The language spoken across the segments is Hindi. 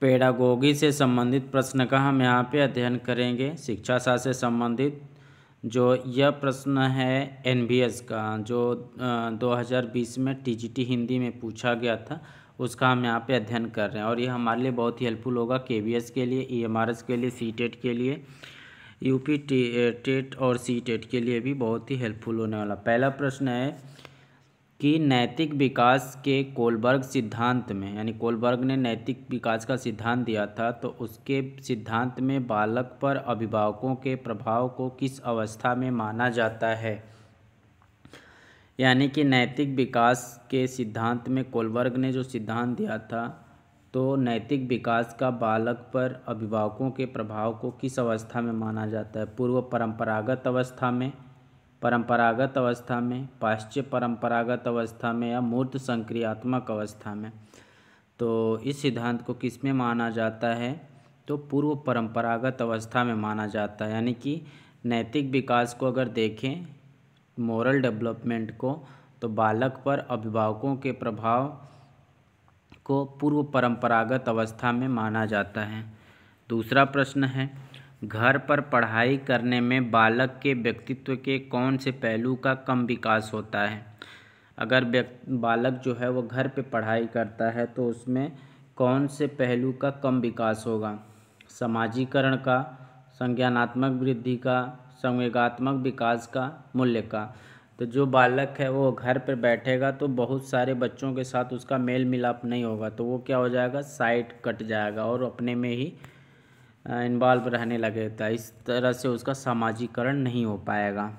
पेडागोगी से संबंधित प्रश्न का हम यहाँ पे अध्ययन करेंगे। शिक्षा शास्त्र से संबंधित जो यह प्रश्न है एनबीएस का, जो 2020 में टीजीटी हिंदी में पूछा गया था, उसका हम यहाँ पे अध्ययन कर रहे हैं। और ये हमारे लिए बहुत ही हेल्पफुल होगा केवीएस के लिए, ईएमआरएस के लिए, सीटेट के लिए, यूपी टेट और सीटेट के लिए भी बहुत ही हेल्पफुल होने वाला। पहला प्रश्न है कि नैतिक विकास के कोलबर्ग सिद्धांत में, यानी कोलबर्ग ने नैतिक विकास का सिद्धांत दिया था, तो उसके सिद्धांत में बालक पर अभिभावकों के प्रभाव को किस अवस्था में माना जाता है। यानी कि नैतिक विकास के सिद्धांत में कोलबर्ग ने जो सिद्धांत दिया था, तो नैतिक विकास का बालक पर अभिभावकों के प्रभाव को किस अवस्था में माना जाता है। पूर्व परंपरागत अवस्था में, परंपरागत अवस्था में, पाश्चात्य परंपरागत अवस्था में, या मूर्त संक्रियात्मक अवस्था में। तो इस सिद्धांत को किस में माना जाता है, तो पूर्व परंपरागत अवस्था में माना जाता है। यानी कि नैतिक विकास को अगर देखें, मोरल डेवलपमेंट को, तो बालक पर अभिभावकों के प्रभाव को पूर्व परंपरागत अवस्था में माना जाता है। दूसरा प्रश्न है, घर पर पढ़ाई करने में बालक के व्यक्तित्व के कौन से पहलू का कम विकास होता है। अगर बालक जो है वो घर पे पढ़ाई करता है तो उसमें कौन से पहलू का कम विकास होगा। समाजीकरण का, संज्ञानात्मक वृद्धि का, संवेगात्मक विकास का, मूल्य का। तो जो बालक है वो घर पर बैठेगा तो बहुत सारे बच्चों के साथ उसका मेल मिलाप नहीं होगा, तो वो क्या हो जाएगा, साइड कट जाएगा और अपने में ही इन्वॉल्व रहने लगेगा। इस तरह से उसका सामाजिकरण नहीं हो पाएगा।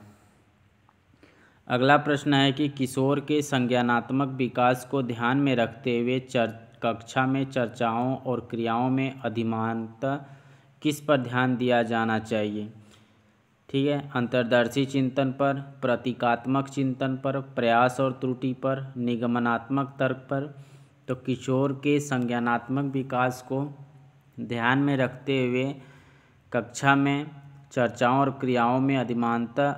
अगला प्रश्न है कि किशोर के संज्ञानात्मक विकास को ध्यान में रखते हुए कक्षा में चर्चाओं और क्रियाओं में अधिमानतः किस पर ध्यान दिया जाना चाहिए। ठीक है, अंतर्दर्शी चिंतन पर, प्रतीकात्मक चिंतन पर, प्रयास और त्रुटि पर, निगमनात्मक तर्क पर। तो किशोर के संज्ञानात्मक विकास को ध्यान में रखते हुए कक्षा में चर्चाओं और क्रियाओं में अधिमानतः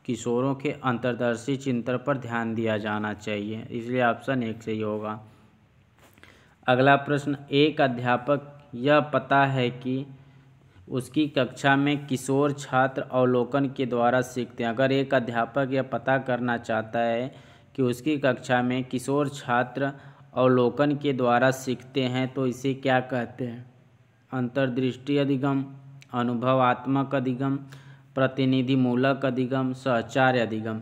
किशोरों के अंतर्दर्शी चिंतन पर ध्यान दिया जाना चाहिए, इसलिए ऑप्शन 1 सही होगा। अगला प्रश्न, एक अध्यापक यह पता है कि उसकी कक्षा में किशोर छात्र अवलोकन के द्वारा सीखते हैं। अगर एक अध्यापक यह पता करना चाहता है कि उसकी कक्षा में किशोर छात्र अवलोकन के द्वारा सीखते हैं तो इसे क्या कहते हैं। अंतर्दृष्टि अधिगम, अनुभवात्मक अधिगम, प्रतिनिधिमूलक अधिगम, सहचार्य अधिगम।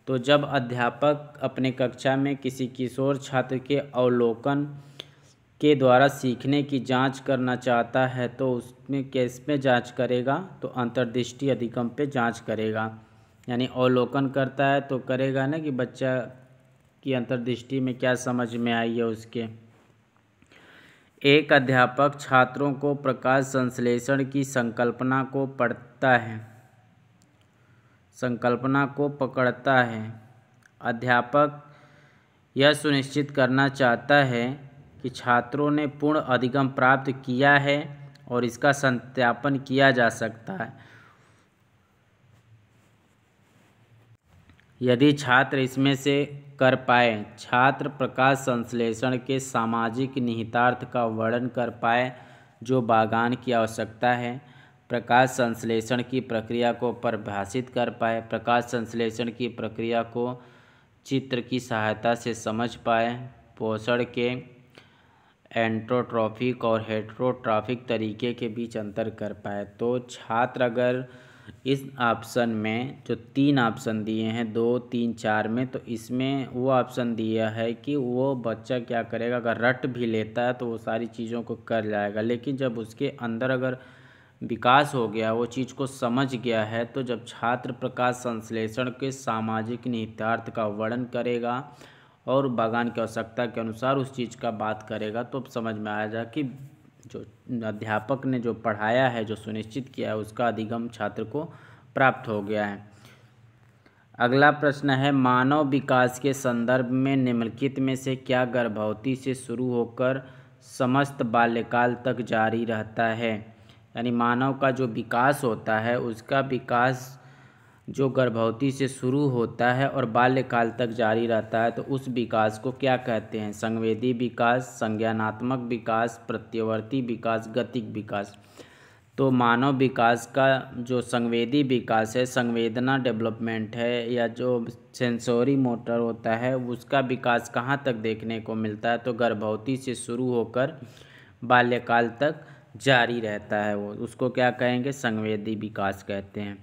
तो जब अध्यापक अपने कक्षा में किसी किशोर छात्र के अवलोकन के द्वारा सीखने की जांच करना चाहता है तो उसमें किस पे जांच करेगा, तो अंतर्दृष्टि अधिगम पे जांच करेगा। यानी अवलोकन करता है तो करेगा ना कि बच्चा की अंतर्दृष्टि में क्या समझ में आई है उसके। एक अध्यापक छात्रों को प्रकाश संश्लेषण की संकल्पना को पकड़ता है। अध्यापक यह सुनिश्चित करना चाहता है कि छात्रों ने पूर्ण अधिगम प्राप्त किया है और इसका सत्यापन किया जा सकता है। यदि छात्र इसमें से कर पाए, छात्र प्रकाश संश्लेषण के सामाजिक निहितार्थ का वर्णन कर पाए जो बागान की आवश्यकता है, प्रकाश संश्लेषण की प्रक्रिया को परिभाषित कर पाए, प्रकाश संश्लेषण की प्रक्रिया को चित्र की सहायता से समझ पाए, पोषण के एंटोट्रॉफिक और हेटेरोट्रॉफिक तरीके के बीच अंतर कर पाए। तो छात्र अगर इस ऑप्शन में जो 3 ऑप्शन दिए हैं 2, 3, 4 में, तो इसमें वो ऑप्शन दिया है कि वो बच्चा क्या करेगा, अगर रट भी लेता है तो वो सारी चीज़ों को कर जाएगा, लेकिन जब उसके अंदर अगर विकास हो गया, वो चीज़ को समझ गया है, तो जब छात्र प्रकाश संश्लेषण के सामाजिक निहितार्थ का वर्णन करेगा और बागान की आवश्यकता के अनुसार उस चीज़ का बात करेगा, तो समझ में आएगा कि जो अध्यापक ने जो पढ़ाया है, जो सुनिश्चित किया है, उसका अधिगम छात्र को प्राप्त हो गया है। अगला प्रश्न है, मानव विकास के संदर्भ में निम्नलिखित में से क्या गर्भवती से शुरू होकर समस्त बाल्यकाल तक जारी रहता है। यानी मानव का जो विकास होता है उसका विकास जो गर्भवती से शुरू होता है और बाल्यकाल तक जारी रहता है, तो उस विकास को क्या कहते हैं? संवेदी विकास, संज्ञानात्मक विकास, प्रत्यवर्ती विकास, गतिक विकास। तो मानव विकास का जो संवेदी विकास है, संवेदना डेवलपमेंट है, या जो सेंसोरी मोटर होता है, उसका विकास कहाँ तक देखने को मिलता है? तो गर्भवती से शुरू होकर बाल्यकाल तक जारी रहता है, वो उसको क्या कहेंगे? संवेदी विकास कहते हैं।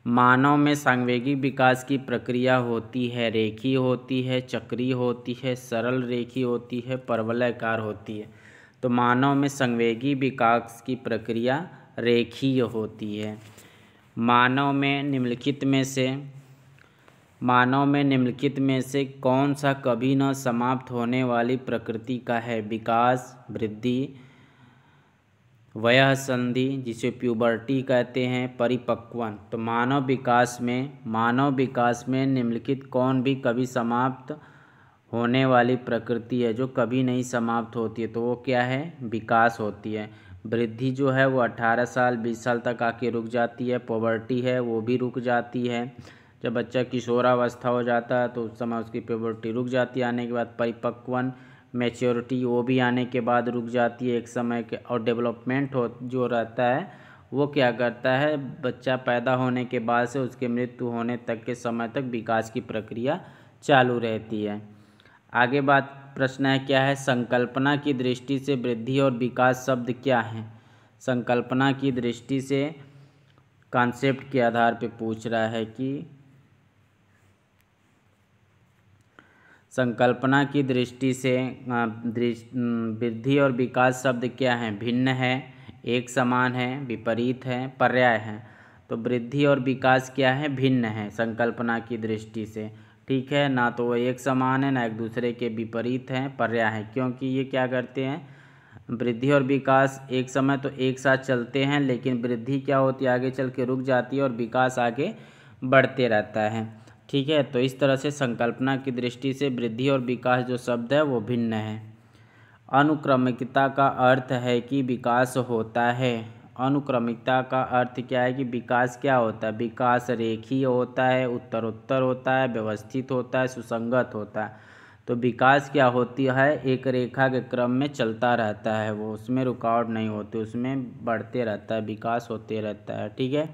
मानव में सांवेगिक विकास की प्रक्रिया होती है, रेखीय होती है, चक्रीय होती है, सरल रेखीय होती है, परवलयाकार होती है। तो मानव में संवेगी विकास की प्रक्रिया रेखीय होती है। मानव में निम्नलिखित में से कौन सा कभी न समाप्त होने वाली प्रकृति का है? विकास, वृद्धि, वयः संधि जिसे प्यूबर्टी कहते हैं, परिपक्वन। तो मानव विकास में निम्नलिखित कौन भी कभी समाप्त होने वाली प्रकृति है जो कभी नहीं समाप्त होती है? तो वो क्या है? विकास होती है। वृद्धि जो है वो 18 साल 20 साल तक आके रुक जाती है। प्यूबर्टी है वो भी रुक जाती है। जब बच्चा किशोरावस्था हो जाता है तो उस समय उसकी प्यूबर्टी रुक जाती है। आने के बाद परिपक्वन, मैच्योरिटी, वो भी आने के बाद रुक जाती है एक समय के। और डेवलपमेंट जो रहता है वो क्या करता है? बच्चा पैदा होने के बाद से उसके मृत्यु होने तक के समय तक विकास की प्रक्रिया चालू रहती है। आगे प्रश्न है क्या है? संकल्पना की दृष्टि से वृद्धि और विकास शब्द क्या हैं? संकल्पना की दृष्टि से कॉन्सेप्ट के आधार पे पूछ रहा है कि संकल्पना की दृष्टि से वृद्धि और विकास शब्द क्या हैं? भिन्न है, एक समान है, विपरीत है, पर्याय है। तो वृद्धि और विकास क्या है? भिन्न है संकल्पना की दृष्टि से। ठीक है, ना तो वो एक समान है ना एक दूसरे के विपरीत हैं, पर्याय है। क्योंकि ये क्या करते हैं? वृद्धि और विकास एक समय तो एक साथ चलते हैं, लेकिन वृद्धि क्या होती है? आगे चल के रुक जाती है और विकास आगे बढ़ते रहता है। ठीक है, तो इस तरह से संकल्पना की दृष्टि से वृद्धि और विकास जो शब्द है वो भिन्न है। अनुक्रमिकता का अर्थ है कि विकास होता है। अनुक्रमिकता का अर्थ क्या है? कि विकास क्या होता है? विकास रेखीय होता है, उत्तरोत्तर होता है, व्यवस्थित होता है, सुसंगत होता है। तो विकास क्या होती है? एक रेखा के क्रम में चलता रहता है, वो उसमें रुकावट नहीं होती, उसमें बढ़ते रहता है, विकास होते रहता है। ठीक है,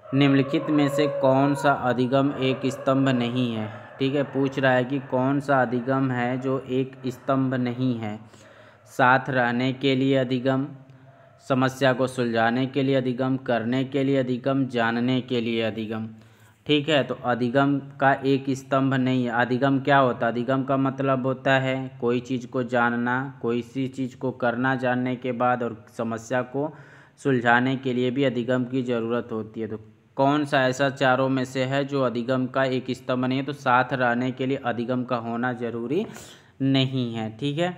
निम्नलिखित में से कौन सा अधिगम एक स्तंभ नहीं है? ठीक है, पूछ रहा है कि कौन सा अधिगम है जो एक स्तंभ नहीं है? साथ रहने के लिए अधिगम, समस्या को सुलझाने के लिए अधिगम, करने के लिए अधिगम, जानने के लिए अधिगम। ठीक है, तो अधिगम का एक स्तंभ नहीं है। अधिगम क्या होता है? अधिगम का मतलब होता है कोई चीज़ को जानना, कोई सी चीज़ को करना, जानने के बाद और समस्या को सुलझाने के लिए भी अधिगम की ज़रूरत होती है। तो कौन सा ऐसा चारों में से है जो अधिगम का एक स्तंभ नहीं है? तो साथ रहने के लिए अधिगम का होना जरूरी नहीं है। ठीक है,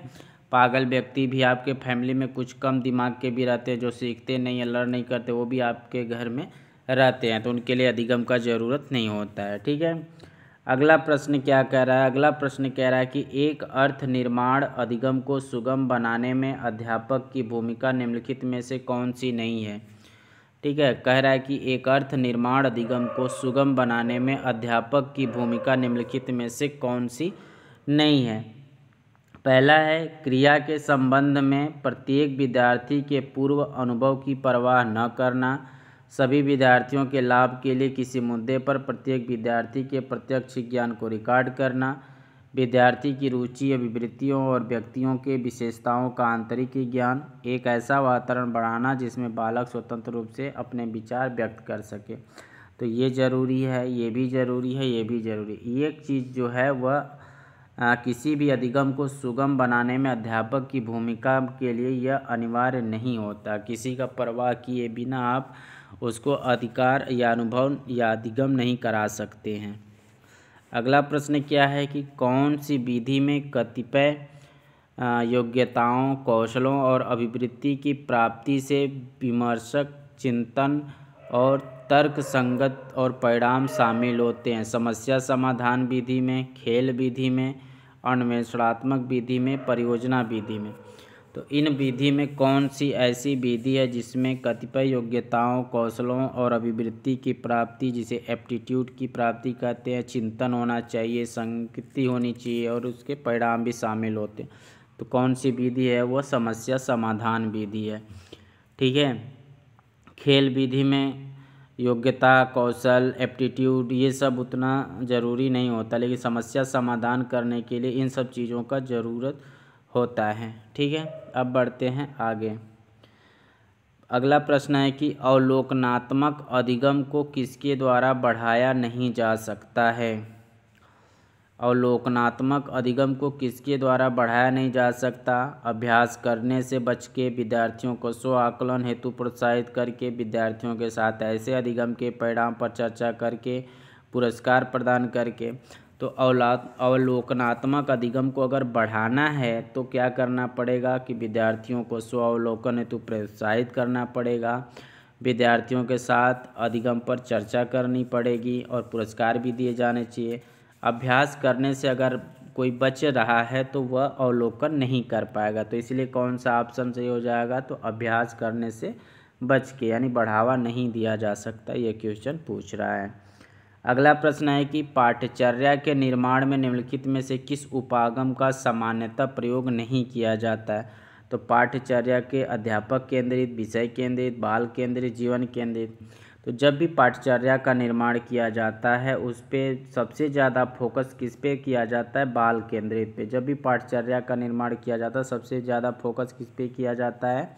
पागल व्यक्ति भी आपके फैमिली में कुछ कम दिमाग के भी रहते हैं, जो सीखते नहीं है, लर्न नहीं करते, वो भी आपके घर में रहते हैं, तो उनके लिए अधिगम का ज़रूरत नहीं होता है। ठीक है, अगला प्रश्न क्या कह रहा है? अगला प्रश्न कह रहा है कि एक अर्थ निर्माण अधिगम को सुगम बनाने में अध्यापक की भूमिका निम्नलिखित में से कौन सी नहीं है? ठीक है, कह रहा है कि एक अर्थ निर्माण अधिगम को सुगम बनाने में अध्यापक की भूमिका निम्नलिखित में से कौन सी नहीं है? पहला है क्रिया के संबंध में प्रत्येक विद्यार्थी के पूर्व अनुभव की परवाह न करना, सभी विद्यार्थियों के लाभ के लिए किसी मुद्दे पर प्रत्येक विद्यार्थी के प्रत्यक्ष ज्ञान को रिकॉर्ड करना, विद्यार्थी की रुचि, अभिवृत्तियों और व्यक्तियों के विशेषताओं का आंतरिक ज्ञान, एक ऐसा वातावरण बनाना जिसमें बालक स्वतंत्र रूप से अपने विचार व्यक्त कर सके। तो ये ज़रूरी है, ये भी ज़रूरी है, ये भी ज़रूरी है। एक चीज़ जो है वह किसी भी अधिगम को सुगम बनाने में अध्यापक की भूमिका के लिए यह अनिवार्य नहीं होता। किसी का परवाह किए बिना आप उसको अधिकार या अनुभव या अधिगम नहीं करा सकते हैं। अगला प्रश्न क्या है कि कौन सी विधि में कतिपय योग्यताओं, कौशलों और अभिवृत्ति की प्राप्ति से विमर्शक चिंतन और तर्क संगत और परिणाम शामिल होते हैं? समस्या समाधान विधि में, खेल विधि में, अन्वेषणात्मक विधि में, परियोजना विधि में। तो इन विधि में कौन सी ऐसी विधि है जिसमें कतिपय योग्यताओं, कौशलों और अभिवृत्ति की प्राप्ति, जिसे एप्टीट्यूड की प्राप्ति कहते हैं, चिंतन होना चाहिए, संगति होनी चाहिए और उसके परिणाम भी शामिल होते हैं। तो कौन सी विधि है? वो समस्या समाधान विधि है। ठीक है। खेल विधि में योग्यता, कौशल, एप्टीट्यूड ये सब उतना ज़रूरी नहीं होता, लेकिन समस्या समाधान करने के लिए इन सब चीज़ों का ज़रूरत होता है। ठीक है। अब बढ़ते हैं आगे। अगला प्रश्न है कि अवलोकनात्मक अधिगम को किसके द्वारा बढ़ाया नहीं जा सकता है? अवलोकनात्मक अधिगम को किसके द्वारा बढ़ाया नहीं जा सकता? अभ्यास करने से बच के, विद्यार्थियों को स्व आकलन हेतु प्रोत्साहित करके, विद्यार्थियों के साथ ऐसे अधिगम के परिणाम पर चर्चा करके, पुरस्कार प्रदान करके। तो अवलोकनात्मक अधिगम को अगर बढ़ाना है तो क्या करना पड़ेगा कि विद्यार्थियों को स्व अवलोकन हेतु प्रोत्साहित करना पड़ेगा, विद्यार्थियों के साथ अधिगम पर चर्चा करनी पड़ेगी और पुरस्कार भी दिए जाने चाहिए। अभ्यास करने से अगर कोई बच रहा है तो वह अवलोकन नहीं कर पाएगा, तो इसलिए कौन सा ऑप्शन सही हो जाएगा? तो अभ्यास करने से बच के, यानी बढ़ावा नहीं दिया जा सकता, ये क्वेश्चन पूछ रहा है। अगला प्रश्न है कि पाठ्यचर्या के निर्माण में निम्नलिखित में से किस उपागम का सामान्यतः प्रयोग नहीं किया जाता है? तो पाठ्यचर्या के अध्यापक केंद्रित, विषय केंद्रित, बाल केंद्रित, जीवन केंद्रित। तो जब भी पाठ्यचर्या का निर्माण किया जाता है उस पर सबसे ज़्यादा फोकस किस पे किया जाता है? बाल केंद्रित पे। जब भी पाठ्यचर्या का निर्माण किया जाता है सबसे ज़्यादा फोकस किस पे किया जाता है?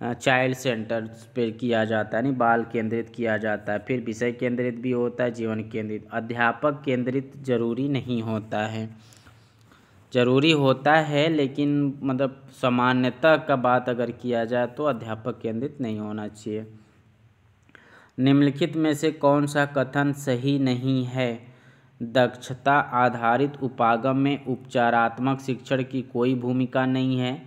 चाइल्ड सेंटर पे किया जाता है, यानी बाल केंद्रित किया जाता है। फिर विषय केंद्रित भी होता है, जीवन केंद्रित। अध्यापक केंद्रित जरूरी नहीं होता है, जरूरी होता है लेकिन मतलब सामान्यतः का बात अगर किया जाए तो अध्यापक केंद्रित नहीं होना चाहिए। निम्नलिखित में से कौन सा कथन सही नहीं है? दक्षता आधारित उपागम में उपचारात्मक शिक्षण की कोई भूमिका नहीं है।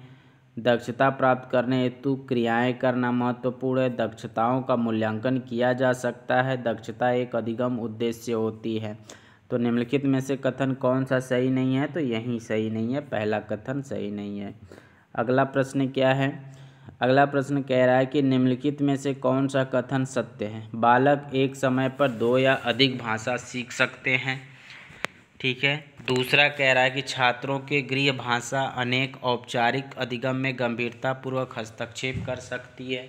दक्षता प्राप्त करने हेतु क्रियाएं करना महत्वपूर्ण है। दक्षताओं का मूल्यांकन किया जा सकता है। दक्षता एक अधिगम उद्देश्य होती है। तो निम्नलिखित में से कथन कौन सा सही नहीं है? तो यही सही नहीं है, पहला कथन सही नहीं है। अगला प्रश्न क्या है? अगला प्रश्न कह रहा है कि निम्नलिखित में से कौन सा कथन सत्य है? बालक एक समय पर 2 या अधिक भाषा सीख सकते हैं। ठीक है। दूसरा कह रहा है कि छात्रों के गृह भाषा अनेक औपचारिक अधिगम में गंभीरतापूर्वक हस्तक्षेप कर सकती है।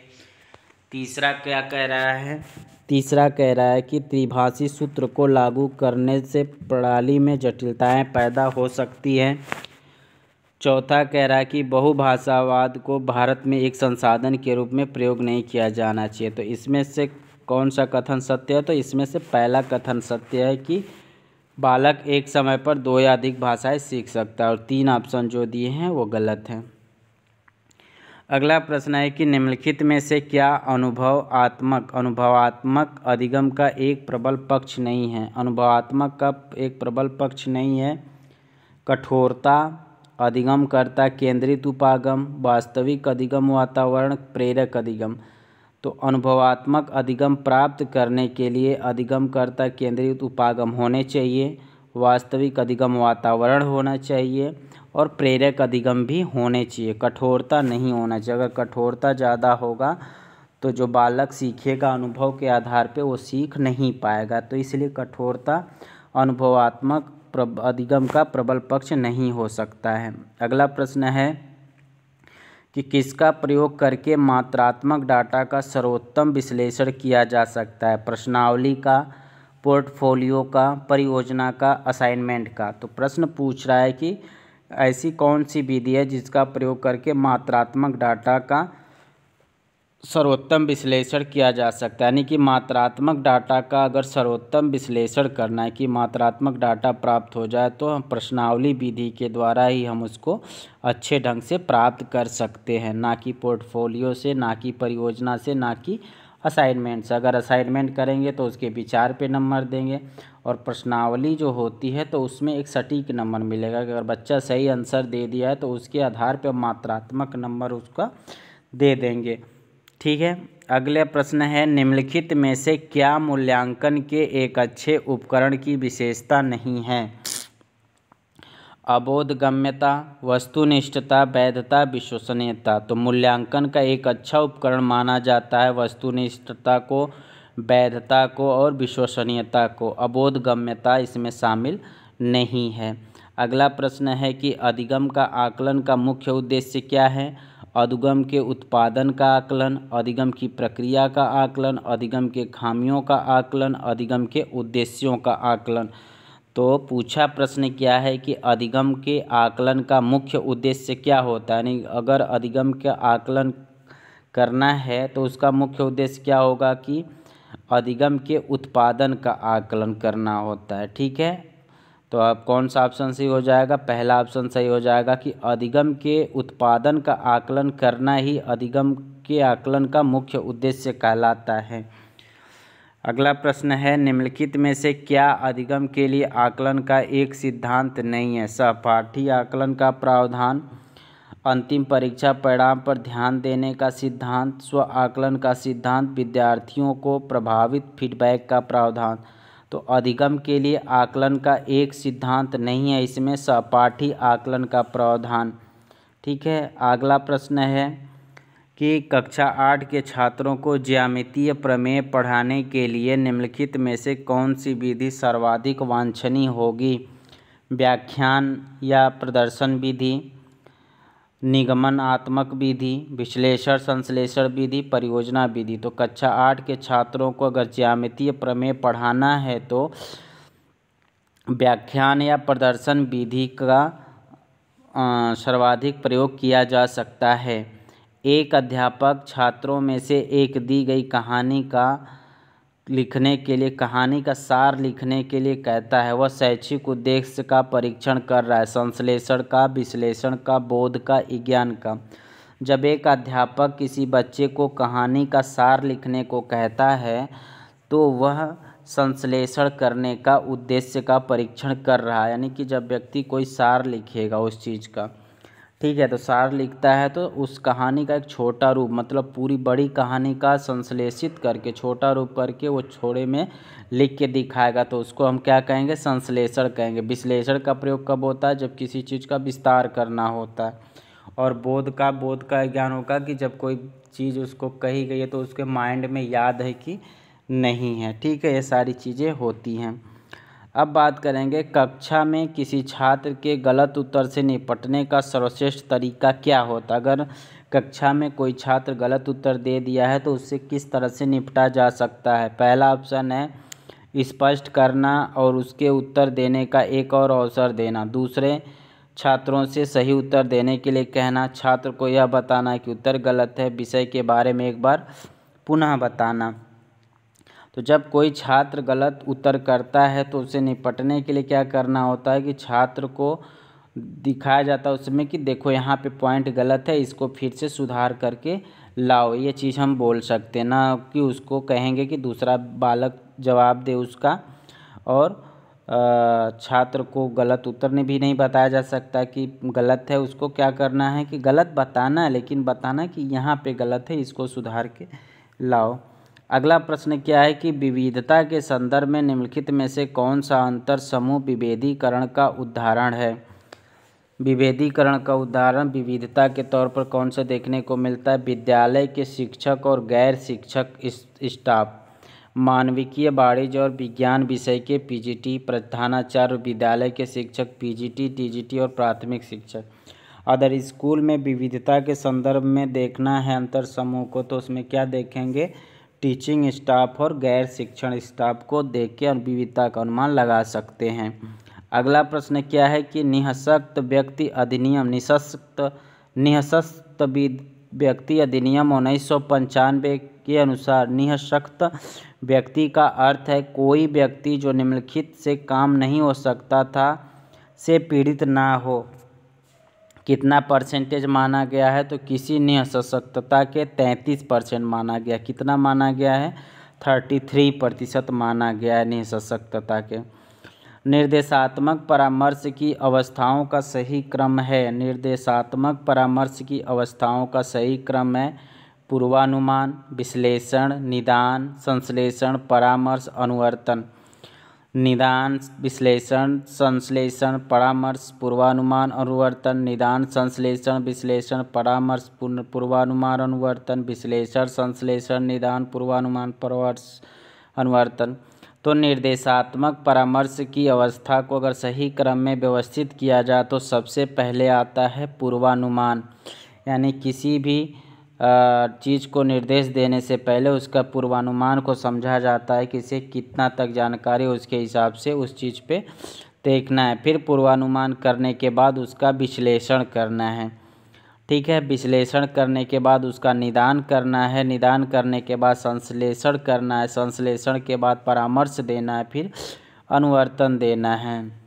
तीसरा क्या कह रहा है? तीसरा कह रहा है कि त्रिभाषी सूत्र को लागू करने से प्रणाली में जटिलताएं पैदा हो सकती हैं। चौथा कह रहा है कि बहुभाषावाद को भारत में एक संसाधन के रूप में प्रयोग नहीं किया जाना चाहिए। तो इसमें से कौन सा कथन सत्य है? तो इसमें से पहला कथन सत्य है कि बालक एक समय पर 2 या अधिक भाषाएं सीख सकता है, और 3 ऑप्शन जो दिए हैं वो गलत हैं। अगला प्रश्न है कि निम्नलिखित में से क्या अनुभवात्मक अधिगम का एक प्रबल पक्ष नहीं है? अनुभवात्मक का एक प्रबल पक्ष नहीं है। कठोरता, अधिगमकर्ता केंद्रित उपागम, वास्तविक अधिगम, वातावरण प्रेरक अधिगम। तो अनुभवात्मक अधिगम प्राप्त करने के लिए अधिगमकर्ता केंद्रित उपागम होने चाहिए, वास्तविक अधिगम वातावरण होना चाहिए और प्रेरक अधिगम भी होने चाहिए। कठोरता नहीं होना चाहिए। अगर कठोरता ज़्यादा होगा तो जो बालक सीखेगा अनुभव के आधार पे वो सीख नहीं पाएगा। तो इसलिए कठोरता अनुभवात्मक अधिगम का प्रबल पक्ष नहीं हो सकता है। अगला प्रश्न है कि किसका प्रयोग करके मात्रात्मक डाटा का सर्वोत्तम विश्लेषण किया जा सकता है? प्रश्नावली का, पोर्टफोलियो का, परियोजना का, असाइनमेंट का। तो प्रश्न पूछ रहा है कि ऐसी कौन सी विधि है जिसका प्रयोग करके मात्रात्मक डाटा का सर्वोत्तम विश्लेषण किया जा सकता है, यानी कि मात्रात्मक डाटा का अगर सर्वोत्तम विश्लेषण करना है कि मात्रात्मक डाटा प्राप्त हो जाए तो हम प्रश्नावली विधि के द्वारा ही हम उसको अच्छे ढंग से प्राप्त कर सकते हैं, ना कि पोर्टफोलियो से, ना कि परियोजना से, ना कि असाइनमेंट से। अगर असाइनमेंट करेंगे तो उसके विचार पे नंबर देंगे, और प्रश्नावली जो होती है तो उसमें एक सटीक नंबर मिलेगा। अगर बच्चा सही आंसर दे दिया है तो उसके आधार पर मात्रात्मक नंबर उसका दे देंगे। ठीक है। अगले प्रश्न है निम्नलिखित में से क्या मूल्यांकन के एक अच्छे उपकरण की विशेषता नहीं है? अबोधगम्यता, वस्तुनिष्ठता, वैधता, विश्वसनीयता। तो मूल्यांकन का एक अच्छा उपकरण माना जाता है वस्तुनिष्ठता को, वैधता को और विश्वसनीयता को। अबोधगम्यता इसमें शामिल नहीं है। अगला प्रश्न है कि अधिगम का आकलन का मुख्य उद्देश्य क्या है? अधिगम के उत्पादन का आकलन, अधिगम की प्रक्रिया का आकलन, अधिगम के खामियों का आकलन, अधिगम के उद्देश्यों का आकलन। तो पूछा प्रश्न क्या है कि अधिगम के आकलन का मुख्य उद्देश्य क्या होता है, यानी अगर अधिगम का आकलन करना है तो उसका मुख्य उद्देश्य क्या होगा कि अधिगम के उत्पादन का आकलन करना होता है। ठीक है, तो अब कौन सा ऑप्शन सही हो जाएगा? पहला ऑप्शन सही हो जाएगा कि अधिगम के उत्पादन का आकलन करना ही अधिगम के आकलन का मुख्य उद्देश्य कहलाता है। अगला प्रश्न है, निम्नलिखित में से क्या अधिगम के लिए आकलन का एक सिद्धांत नहीं है? सहपाठी आकलन का प्रावधान, अंतिम परीक्षा परिणाम पर ध्यान देने का सिद्धांत, स्व आकलन का सिद्धांत, विद्यार्थियों को प्रभावित फीडबैक का प्रावधान। तो अधिगम के लिए आकलन का एक सिद्धांत नहीं है, इसमें सहपाठी आकलन का प्रावधान। ठीक है, अगला प्रश्न है कि कक्षा 8 के छात्रों को ज्यामितीय प्रमेय पढ़ाने के लिए निम्नलिखित में से कौन सी विधि सर्वाधिक वांछनीय होगी? व्याख्यान या प्रदर्शन विधि, निगमनात्मक विधि, विश्लेषण संश्लेषण विधि, परियोजना विधि। तो कक्षा 8 के छात्रों को अगर ज्यामितीय प्रमेय पढ़ाना है तो व्याख्यान या प्रदर्शन विधि का सर्वाधिक प्रयोग किया जा सकता है। एक अध्यापक छात्रों में से एक दी गई कहानी का लिखने के लिए, कहानी का सार लिखने के लिए कहता है। वह शैक्षिक उद्देश्य का परीक्षण कर रहा है, संश्लेषण का, विश्लेषण का, बोध का, ज्ञान का। जब एक अध्यापक किसी बच्चे को कहानी का सार लिखने को कहता है तो वह संश्लेषण करने का उद्देश्य का परीक्षण कर रहा है, यानी कि जब व्यक्ति कोई सार लिखेगा उस चीज़ का, ठीक है, तो सार लिखता है तो उस कहानी का एक छोटा रूप, मतलब पूरी बड़ी कहानी का संश्लेषित करके छोटा रूप करके वो छोटे में लिख के दिखाएगा, तो उसको हम क्या कहेंगे? संश्लेषण कहेंगे। विश्लेषण का प्रयोग कब होता है? जब किसी चीज़ का विस्तार करना होता है। और बोध का ज्ञान होगा कि जब कोई चीज़ उसको कही गई है तो उसके माइंड में याद है कि नहीं है। ठीक है, ये सारी चीज़ें होती हैं। अब बात करेंगे कक्षा में किसी छात्र के गलत उत्तर से निपटने का सर्वश्रेष्ठ तरीका क्या होता है? अगर कक्षा में कोई छात्र गलत उत्तर दे दिया है तो उससे किस तरह से निपटा जा सकता है? पहला ऑप्शन है स्पष्ट करना और उसके उत्तर देने का एक और अवसर देना। दूसरे छात्रों से सही उत्तर देने के लिए कहना, छात्र को यह बताना कि उत्तर गलत है, विषय के बारे में एक बार पुनः बताना। तो जब कोई छात्र गलत उत्तर करता है तो उसे निपटने के लिए क्या करना होता है कि छात्र को दिखाया जाता है उसमें कि देखो यहाँ पे पॉइंट गलत है, इसको फिर से सुधार करके लाओ। ये चीज़ हम बोल सकते हैं, ना कि उसको कहेंगे कि दूसरा बालक जवाब दे उसका। और छात्र को गलत उत्तर ने भी नहीं बताया जा सकता कि गलत है, उसको क्या करना है कि गलत बताना है, लेकिन बताना कि यहाँ पे गलत है, इसको सुधार के लाओ। अगला प्रश्न क्या है कि विविधता के संदर्भ में निम्नलिखित में से कौन सा अंतर समूह विभेदीकरण का उदाहरण है? विभेदीकरण का उदाहरण विविधता के तौर पर कौन सा देखने को मिलता है? विद्यालय के शिक्षक और गैर शिक्षक स्टाफ, मानविकीय, वाणिज्य और विज्ञान विषय के पीजीटी प्रधानाचार्य, विद्यालय के शिक्षक पीजीटी, टीजीटी और प्राथमिक शिक्षक। अगर स्कूल में विविधता के संदर्भ में देखना है अंतर समूह को तो उसमें क्या देखेंगे? टीचिंग स्टाफ और गैर शिक्षण स्टाफ को देख के विविधता का अनुमान लगा सकते हैं। अगला प्रश्न क्या है कि निःशक्त व्यक्ति अधिनियम निःशक्त व्यक्ति अधिनियम 1995 के अनुसार निःशक्त व्यक्ति का अर्थ है कोई व्यक्ति जो निम्नलिखित से काम नहीं हो सकता था से पीड़ित ना हो। कितना परसेंटेज माना गया है? तो किसी निःशक्तता के 33% माना गया। कितना माना गया है? 33% माना गया है निःशक्तता के। निर्देशात्मक परामर्श की अवस्थाओं का सही क्रम है। निर्देशात्मक परामर्श की अवस्थाओं का सही क्रम है पूर्वानुमान, विश्लेषण, निदान, संश्लेषण, परामर्श, अनुवर्तन। निदान, विश्लेषण, संश्लेषण, परामर्श, पूर्वानुमान, अनुवर्तन। निदान, संश्लेषण, विश्लेषण, परामर्श, पूर्वानुमान, अनुवर्तन। विश्लेषण, संश्लेषण, निदान, पूर्वानुमान, परामर्श, अनुवर्तन। तो निर्देशात्मक परामर्श की अवस्था को अगर सही क्रम में व्यवस्थित किया जाए तो सबसे पहले आता है पूर्वानुमान, यानी किसी भी चीज़ को निर्देश देने से पहले उसका पूर्वानुमान को समझा जाता है कि इसे कितना तक जानकारी, उसके हिसाब से उस चीज़ पे देखना है। फिर पूर्वानुमान करने के बाद उसका विश्लेषण करना है, ठीक है। विश्लेषण करने के बाद उसका निदान करना है, निदान करने के बाद संश्लेषण करना है, संश्लेषण के बाद परामर्श देना है, फिर अनुवर्तन देना है।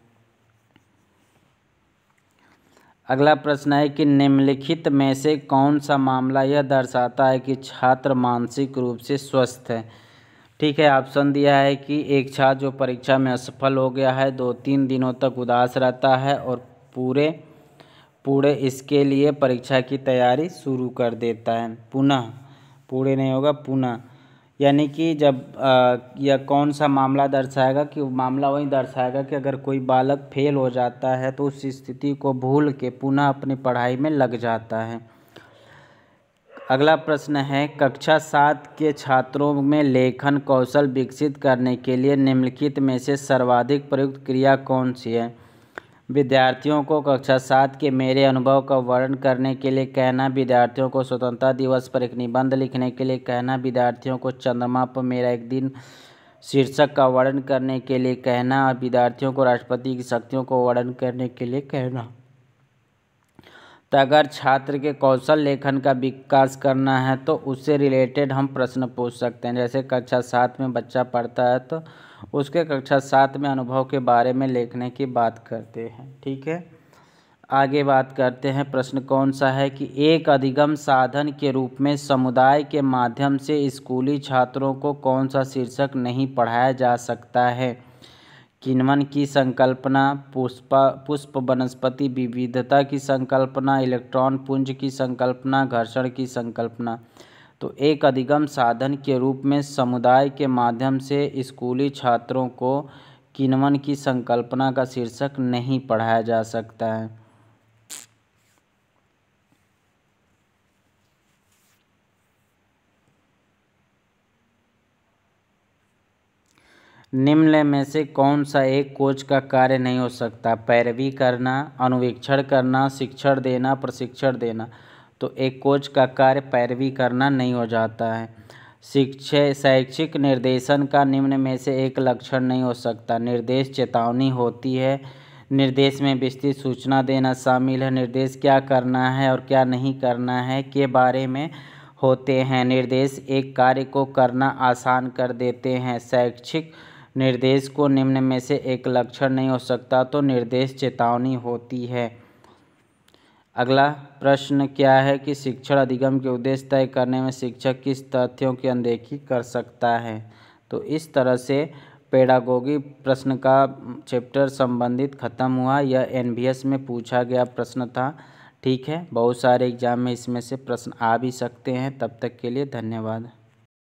अगला प्रश्न है कि निम्नलिखित में से कौन सा मामला यह दर्शाता है कि छात्र मानसिक रूप से स्वस्थ है। ठीक है, ऑप्शन दिया है कि एक छात्र जो परीक्षा में असफल हो गया है 2-3 दिनों तक उदास रहता है और पूरे इसके लिए परीक्षा की तैयारी शुरू कर देता है। पुनः, पूरे नहीं होगा, पुनः, यानी कि जब यह कौन सा मामला दर्शाएगा कि मामला वही दर्शाएगा कि अगर कोई बालक फेल हो जाता है तो उस स्थिति को भूल के पुनः अपनी पढ़ाई में लग जाता है। अगला प्रश्न है, कक्षा 7 के छात्रों में लेखन कौशल विकसित करने के लिए निम्नलिखित में से सर्वाधिक प्रयुक्त क्रिया कौन सी है। विद्यार्थियों को कक्षा 7 के मेरे अनुभव का वर्णन करने के लिए कहना, विद्यार्थियों को स्वतंत्रता दिवस पर एक निबंध लिखने के लिए कहना, विद्यार्थियों को चंद्रमा पर मेरा एक दिन शीर्षक का वर्णन करने के लिए कहना, और विद्यार्थियों को राष्ट्रपति की शक्तियों को वर्णन करने के लिए कहना। तो अगर छात्र के कौशल लेखन का विकास करना है तो उससे रिलेटेड हम प्रश्न पूछ सकते हैं। जैसे कक्षा 7 में बच्चा पढ़ता है तो उसके कक्षा 7 में अनुभव के बारे में लिखने की बात करते हैं, ठीक है। आगे बात करते हैं, प्रश्न कौन सा है कि एक अधिगम साधन के रूप में समुदाय के माध्यम से स्कूली छात्रों को कौन सा शीर्षक नहीं पढ़ाया जा सकता है। किण्वन की संकल्पना, पुष्प वनस्पति विविधता की संकल्पना, इलेक्ट्रॉन पुंज की संकल्पना, घर्षण की संकल्पना। तो एक अधिगम साधन के रूप में समुदाय के माध्यम से स्कूली छात्रों को किण्वन की संकल्पना का शीर्षक नहीं पढ़ाया जा सकता है। निम्न में से कौन सा एक कोच का कार्य नहीं हो सकता। पैरवी करना, अनुवीक्षण करना, शिक्षण देना, प्रशिक्षण देना। तो एक कोच का कार्य पैरवी करना नहीं हो जाता है। शैक्षिक निर्देशन का निम्न में से एक लक्षण नहीं हो सकता। निर्देश चेतावनी होती है, निर्देश में विस्तृत सूचना देना शामिल है, निर्देश क्या करना है और क्या नहीं करना है के बारे में होते हैं, निर्देश एक कार्य को करना आसान कर देते हैं। शैक्षिक निर्देश को निम्न में से एक लक्षण नहीं हो सकता, तो निर्देश चेतावनी होती है। अगला प्रश्न क्या है कि शिक्षण अधिगम के उद्देश्य तय करने में शिक्षक किस तथ्यों की अनदेखी कर सकता है। तो इस तरह से पेडागोगी प्रश्न का चैप्टर संबंधित खत्म हुआ। यह NVS में पूछा गया प्रश्न था, ठीक है। बहुत सारे एग्जाम में इसमें से प्रश्न आ भी सकते हैं। तब तक के लिए धन्यवाद।